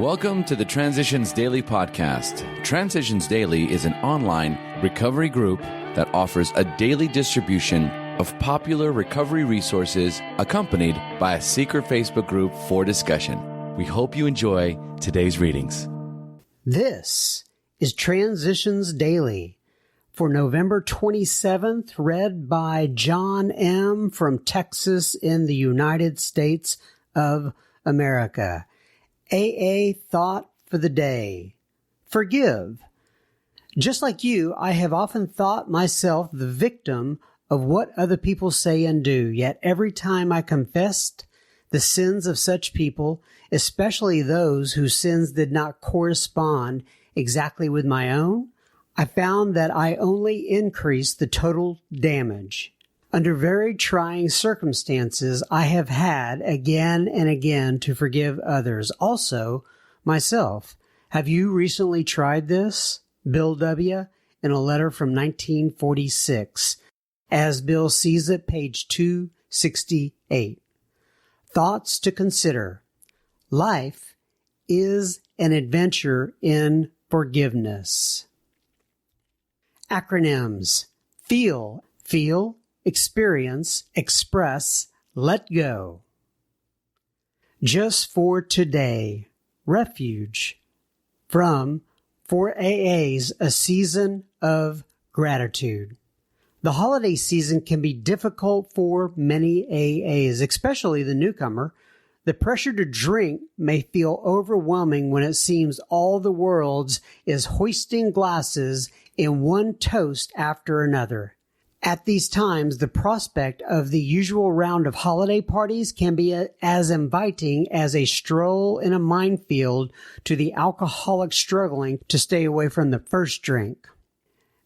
Welcome to the Transitions Daily podcast. Transitions Daily is an online recovery group that offers a daily distribution of popular recovery resources accompanied by a secret Facebook group for discussion. We hope you enjoy today's readings. This is Transitions Daily for November 27th, read by John M. from Texas in the United States of America. AA Thought for the Day. Forgive. Just like you, I have often thought myself the victim of what other people say and do, yet every time I confessed the sins of such people, especially those whose sins did not correspond exactly with my own, I found that I only increased the total damage. Under very trying circumstances, I have had again and again to forgive others, also myself. Have you recently tried this? Bill W. in a letter from 1946. As Bill sees it, page 268. Thoughts to consider. Life is an adventure in forgiveness. Acronyms. Feel, experience, express, let go. Just for today. Refuge. From For AA's A Season of Gratitude. The holiday season can be difficult for many AAs, especially the newcomer. The pressure to drink may feel overwhelming when it seems all the world is hoisting glasses in one toast after another. At these times, the prospect of the usual round of holiday parties can be as inviting as a stroll in a minefield to the alcoholic struggling to stay away from the first drink.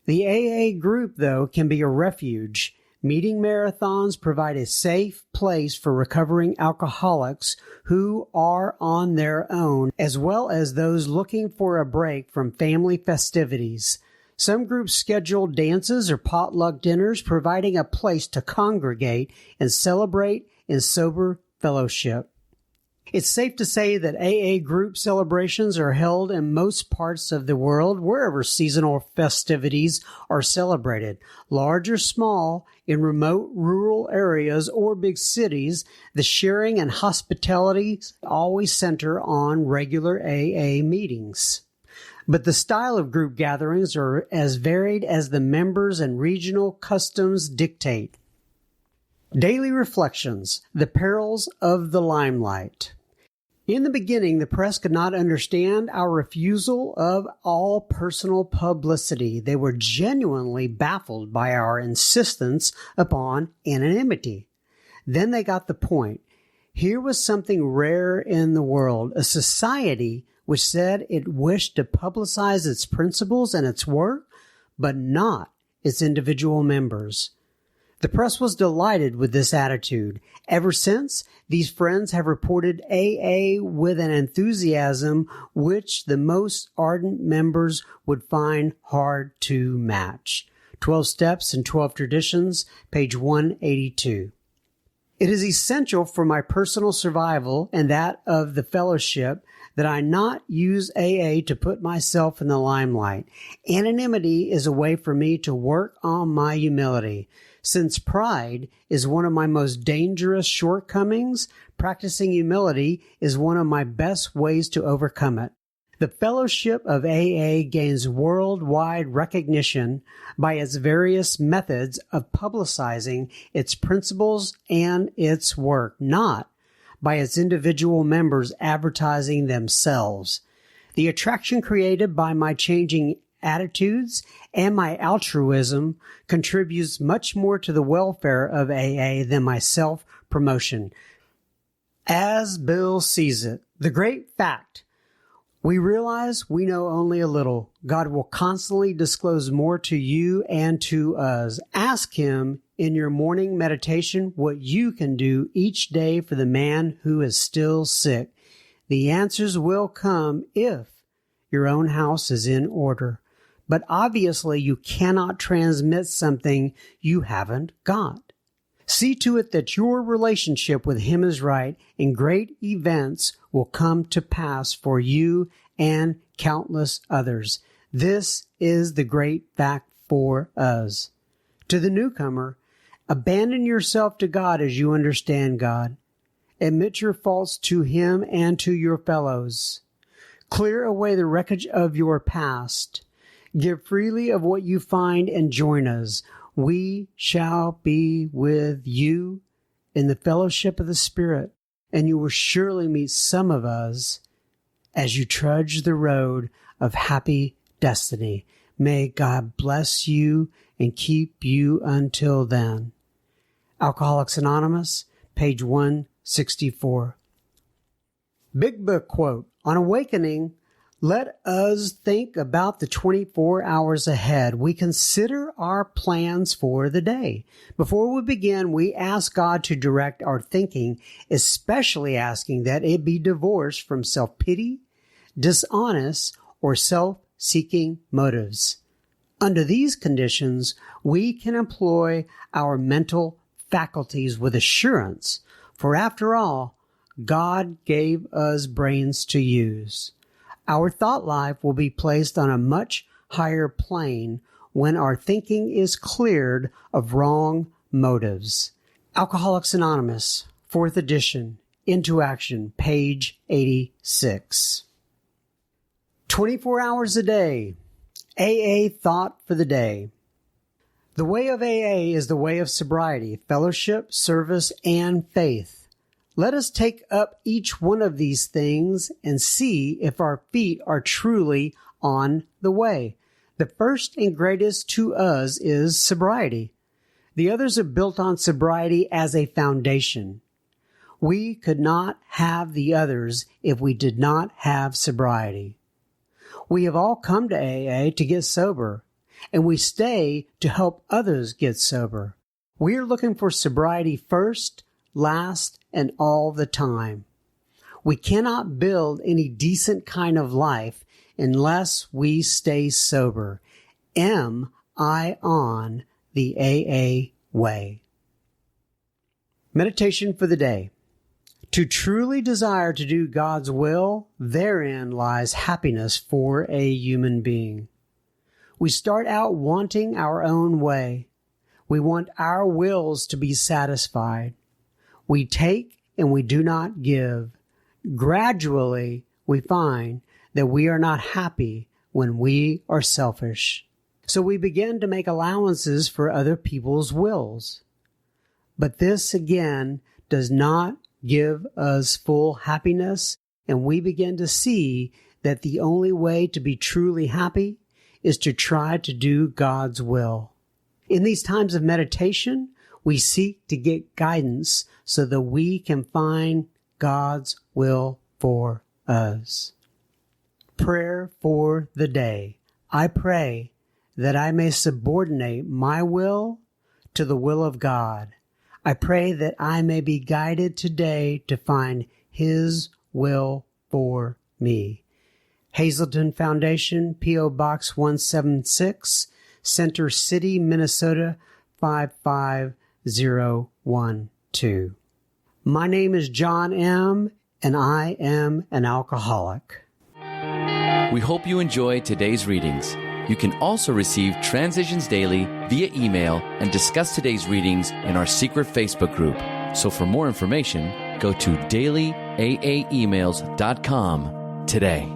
The AA group, though, can be a refuge. Meeting marathons provide a safe place for recovering alcoholics who are on their own, as well as those looking for a break from family festivities. Some groups schedule dances or potluck dinners, providing a place to congregate and celebrate in sober fellowship. It's safe to say that AA group celebrations are held in most parts of the world, wherever seasonal festivities are celebrated. Large or small, in remote rural areas or big cities, the sharing and hospitality always center on regular AA meetings. But the style of group gatherings are as varied as the members and regional customs dictate. Daily Reflections, The Perils of the Limelight. In the beginning, the press could not understand our refusal of all personal publicity. They were genuinely baffled by our insistence upon anonymity. Then they got the point. Here was something rare in the world, a society which said it wished to publicize its principles and its work, but not its individual members. The press was delighted with this attitude. Ever since, these friends have reported AA with an enthusiasm which the most ardent members would find hard to match. 12 Steps and 12 Traditions, page 182. It is essential for my personal survival and that of the fellowship that I not use AA to put myself in the limelight. Anonymity is a way for me to work on my humility. Since pride is one of my most dangerous shortcomings, practicing humility is one of my best ways to overcome it. The fellowship of AA gains worldwide recognition by its various methods of publicizing its principles and its work, not by its individual members advertising themselves. The attraction created by my changing attitudes and my altruism contributes much more to the welfare of AA than my self-promotion. As Bill sees it, the great fact: we realize we know only a little. God will constantly disclose more to you and to us. Ask Him in your morning meditation what you can do each day for the man who is still sick. The answers will come if your own house is in order. But obviously you cannot transmit something you haven't got. See to it that your relationship with Him is right, and great events will come to pass for you and countless others. This is the great fact for us. To the newcomer, abandon yourself to God as you understand God. Admit your faults to Him and to your fellows. Clear away the wreckage of your past. Give freely of what you find and join us. We shall be with you in the fellowship of the Spirit, and you will surely meet some of us as you trudge the road of happy destiny. May God bless you and keep you until then. Alcoholics Anonymous, page 164. Big Book quote. On awakening, let us think about the 24 hours ahead. We consider our plans for the day. Before we begin, we ask God to direct our thinking, especially asking that it be divorced from self-pity, dishonest, or self-seeking motives. Under these conditions, we can employ our mental faculties with assurance, for after all, God gave us brains to use. Our thought life will be placed on a much higher plane when our thinking is cleared of wrong motives. Alcoholics Anonymous, 4th edition, Into Action, page 86. 24 hours a day. AA thought for the day. The way of AA is the way of sobriety, fellowship, service, and faith. Let us take up each one of these things and see if our feet are truly on the way. The first and greatest to us is sobriety. The others are built on sobriety as a foundation. We could not have the others if we did not have sobriety. We have all come to AA to get sober, and we stay to help others get sober. We are looking for sobriety first, last, and all the time. We cannot build any decent kind of life unless we stay sober. Am I on the AA way? Meditation for the day. To truly desire to do God's will, therein lies happiness for a human being. We start out wanting our own way. We want our wills to be satisfied. We take and we do not give. Gradually, we find that we are not happy when we are selfish. So we begin to make allowances for other people's wills. But this, again, does not give us full happiness, and we begin to see that the only way to be truly happy is to try to do God's will. In these times of meditation, we seek to get guidance so that we can find God's will for us. Prayer for the day. I pray that I may subordinate my will to the will of God. I pray that I may be guided today to find His will for me. Hazelton Foundation, P.O. Box 176, Center City, Minnesota 55012. My name is John M., and I am an alcoholic. We hope you enjoyed today's readings. You can also receive Transitions Daily via email and discuss today's readings in our secret Facebook group. So for more information, go to dailyaaemails.com today.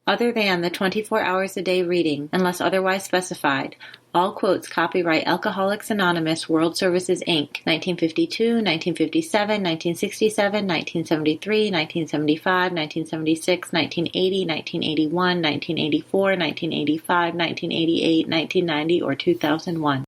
Other than the 24 hours a day reading, unless otherwise specified, all quotes copyright Alcoholics Anonymous World Services, Inc., 1952, 1957, 1967, 1973, 1975, 1976, 1980, 1981, 1984, 1985, 1988, 1990, or 2001.